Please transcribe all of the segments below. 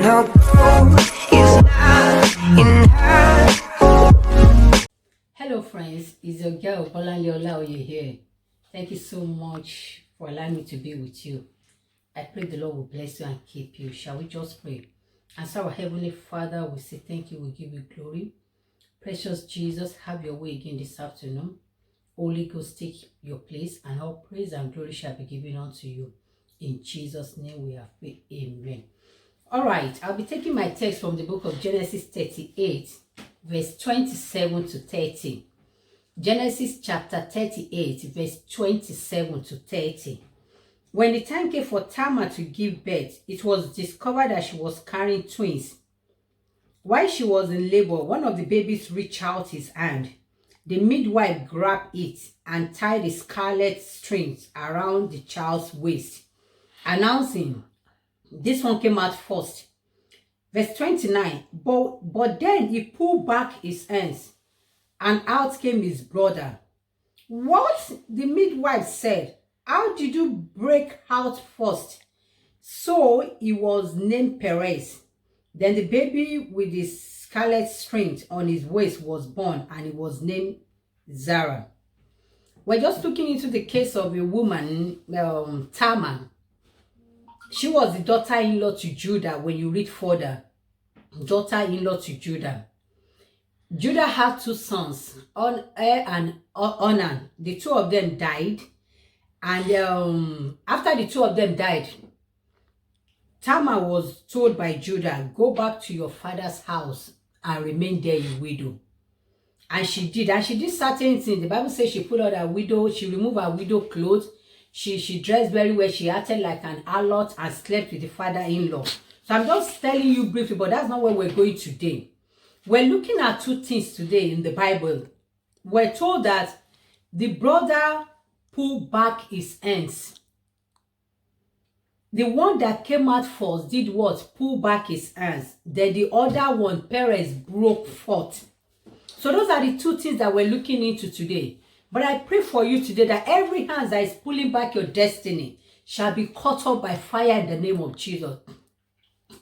no gold is not enough. Hello friends, it's your girl Bolanle Olaoye here. Thank you so much for allowing me to be with you. I pray the Lord will bless you and keep you. Shall we just pray? And so our Heavenly Father, we say thank you, we give you glory. Precious Jesus, have your way again this afternoon. Holy Ghost, take your place, and all praise and glory shall be given unto you. In Jesus' name we have prayed. Amen. All right, I'll be taking my text from the book of Genesis 38, verse 27 to 30. Genesis chapter 38, verse 27 to 30. When the time came for Tamar to give birth, it was discovered that she was carrying twins. While she was in labor, one of the babies reached out his hand. The midwife grabbed it and tied the scarlet strings around the child's waist, announcing, "This one came out first." Verse 29, but then he pulled back his hands, and out came his brother. "What?" the midwife said. "How did you break out first?" So he was named Perez. Then the baby with the scarlet strings on his waist was born, and he was named Zara. We're just looking into the case of a woman, Tamar. She was the daughter-in-law to Judah. When you read further, daughter-in-law to Judah. Judah had two sons, Er and Onan. The two of them died. And after the two of them died, Tamar was told by Judah, "Go back to your father's house and remain there a widow." And she did. And she did certain things. The Bible says she put on her widow, she removed her widow clothes. She dressed very well. She acted like an harlot and slept with the father-in-law. So I'm just telling you briefly, but that's not where we're going today. We're looking at two things today in the Bible. We're told that the brother pulled back his hands. The one that came out first did what? Pull back his hands. Then the other one, Perez, broke forth. So those are the two things that we're looking into today. But I pray for you today that every hand that is pulling back your destiny shall be cut off by fire in the name of Jesus.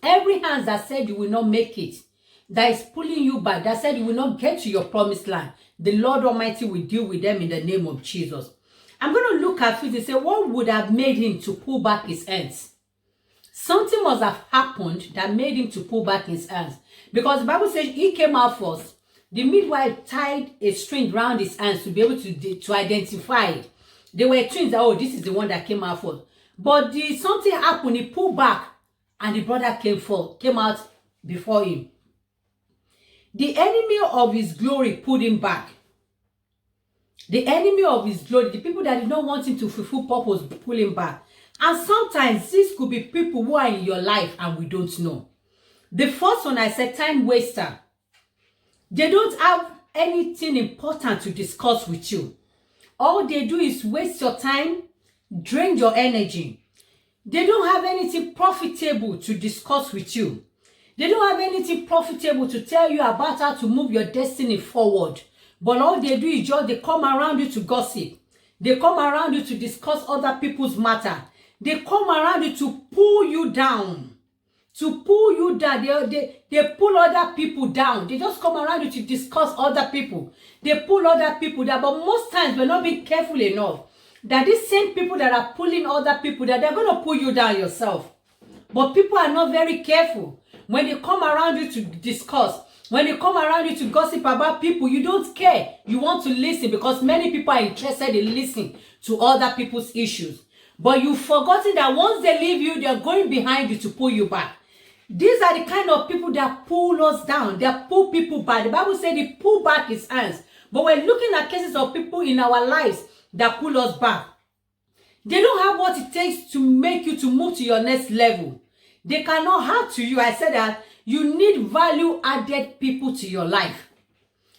Every hand that said you will not make it, that is pulling you back, that said you will not get to your promised land, the Lord Almighty will deal with them in the name of Jesus. I'm going to look at it and say, what would have made him to pull back his hands? Something must have happened that made him to pull back his hands. Because the Bible says he came out first. The midwife tied a string around his hands to be able to identify it. They were twins. Oh, this is the one that came out first. But something happened. He pulled back, and the brother came out before him. The enemy of his glory pulled him back. The enemy of his glory, the people that did not want him to fulfill purpose, pull him back. And sometimes this could be people who are in your life and we don't know. The first one, I said, time waster. They don't have anything important to discuss with you. All they do is waste your time, drain your energy. They don't have anything profitable to discuss with you. They don't have anything profitable to tell you about how to move your destiny forward. But all they do is just they come around you to gossip. They come around you to discuss other people's matter. They come around you to pull you down. To pull you down. They pull other people down. They just come around you to discuss other people. They pull other people down. But most times we're not being careful enough that these same people that are pulling other people down, they're going to pull you down yourself. But people are not very careful. When they come around you to discuss, when they come around you to gossip about people, you don't care. You want to listen because many people are interested in listening to other people's issues. But you've forgotten that once they leave you, they're going behind you to pull you back. These are the kind of people that pull us down. They pull people back. The Bible said he pulled back his hands. But we're looking at cases of people in our lives that pull us back. They don't have what it takes to make you to move to your next level. They cannot add to you. I said that you need value-added people to your life.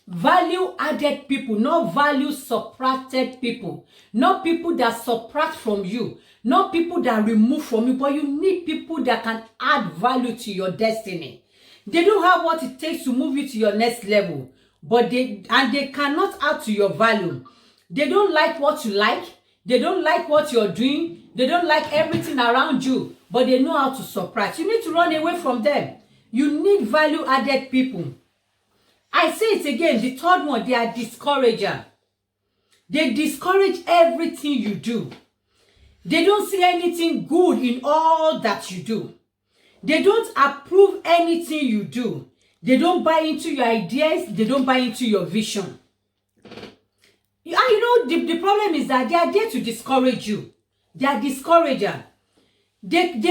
Value-added people, not value-subtracted people. Not people that subtract from you. Not people that remove from you. But you need people that can add value to your destiny. They don't have what it takes to move you to your next level. But they cannot add to your value. They don't like what you like. They don't like what you're doing. They don't like everything around you. but they know how to surprise. You need to run away from them. You need value-added people. I say it again, the third one, they are discourager. They discourage everything you do. They don't see anything good in all that you do. They don't approve anything you do. They don't buy into your ideas. They don't buy into your vision. The problem is that they are there to discourage you. They are discourager. And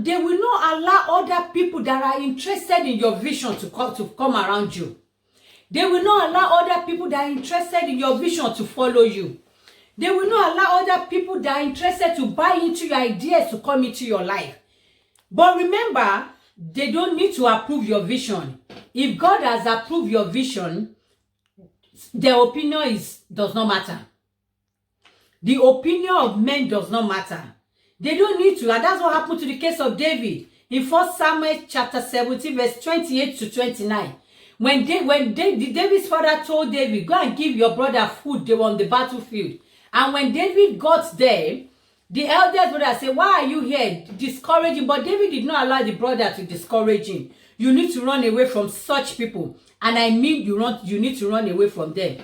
they will not allow other people that are interested in your vision to come around you. They will not allow other people that are interested in your vision to follow you. They will not allow other people that are interested to buy into your ideas to come into your life. But remember, they don't need to approve your vision. If God has approved your vision, their opinion does not matter. The opinion of men does not matter. They don't need to. And that's what happened to the case of David. In 1 Samuel chapter 17, verse 28 to 29. When David's father told David, go and give your brother food, they were on the battlefield. And when David got there, the eldest brother said, why are you here? Discouraging. But David did not allow the brother to discourage him. You need to run away from such people. And I mean you need to run away from them.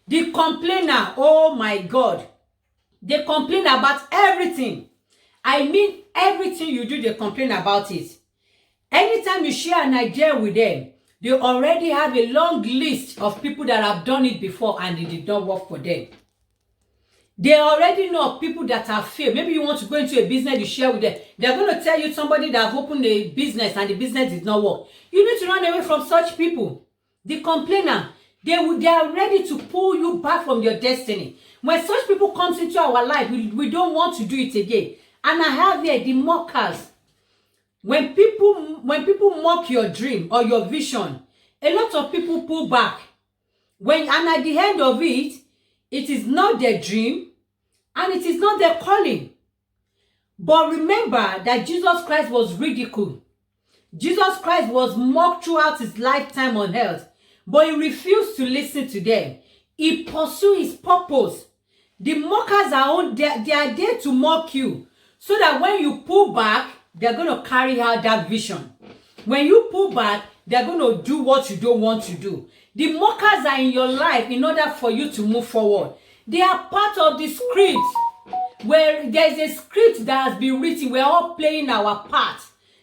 The complainer, oh my God. They complain about everything. I mean everything you do, they complain about it. Anytime you share an idea with them, they already have a long list of people that have done it before and it did not work for them. They already know people that have failed. Maybe you want to go into a business, you share with them. They're going to tell you somebody that have opened a business and the business did not work. You need to run away from such people. The complainer, they are ready to pull you back from your destiny. When such people comes into our life, we don't want to do it again. And I have here the mockers. When people mock your dream or your vision, a lot of people pull back. And at the end of it, it is not their dream and it is not their calling. But remember that Jesus Christ was ridiculed. Jesus Christ was mocked throughout his lifetime on earth, but he refused to listen to them. He pursued his purpose. The mockers they are there to mock you, so that when you pull back, they're going to carry out that vision. When you pull back, they're going to do what you don't want to do. The mockers are in your life in order for you to move forward. They are part of the script. Where there's a script that has been written, we're all playing our part.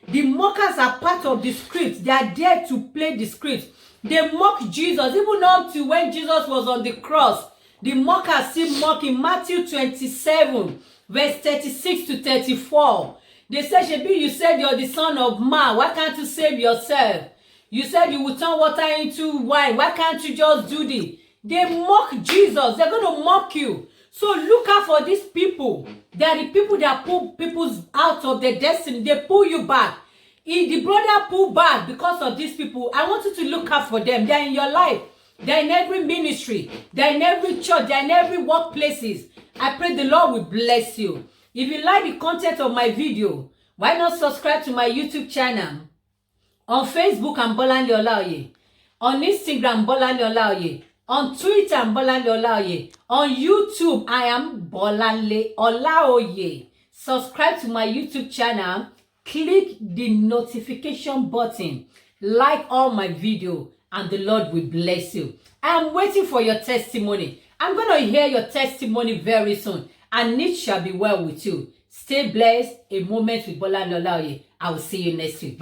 The mockers are part of the script. They are there to play the script. They mock Jesus, even up to when Jesus was on the cross. The mockers still mock in Matthew 27, verse 36 to 34. They said, Shebi, you said you're the son of man. Why can't you save yourself? You said you would turn water into wine. Why can't you just do this? They mock Jesus. They're going to mock you. So look out for these people. They are the people that pull people out of their destiny. They pull you back. If the brother pull back because of these people, I want you to look out for them. They're in your life. They're in every ministry. They're in every church. They're in every workplaces. I pray the Lord will bless you. If you like the content of my video, why not subscribe to my YouTube channel? On Facebook, I'm Bolanle Olaoye. On Instagram, Bolanle Olaoye. On Twitter, I'm Bolanle Olaoye. On YouTube, I am Bolanle Olaoye. Subscribe to my YouTube channel. Click the notification button. Like all my videos, and the Lord will bless you. I'm waiting for your testimony. I'm going to hear your testimony very soon. And it shall be well with you. Stay blessed. A moment with Bolanle Olaoye. I will see you next week. Bye.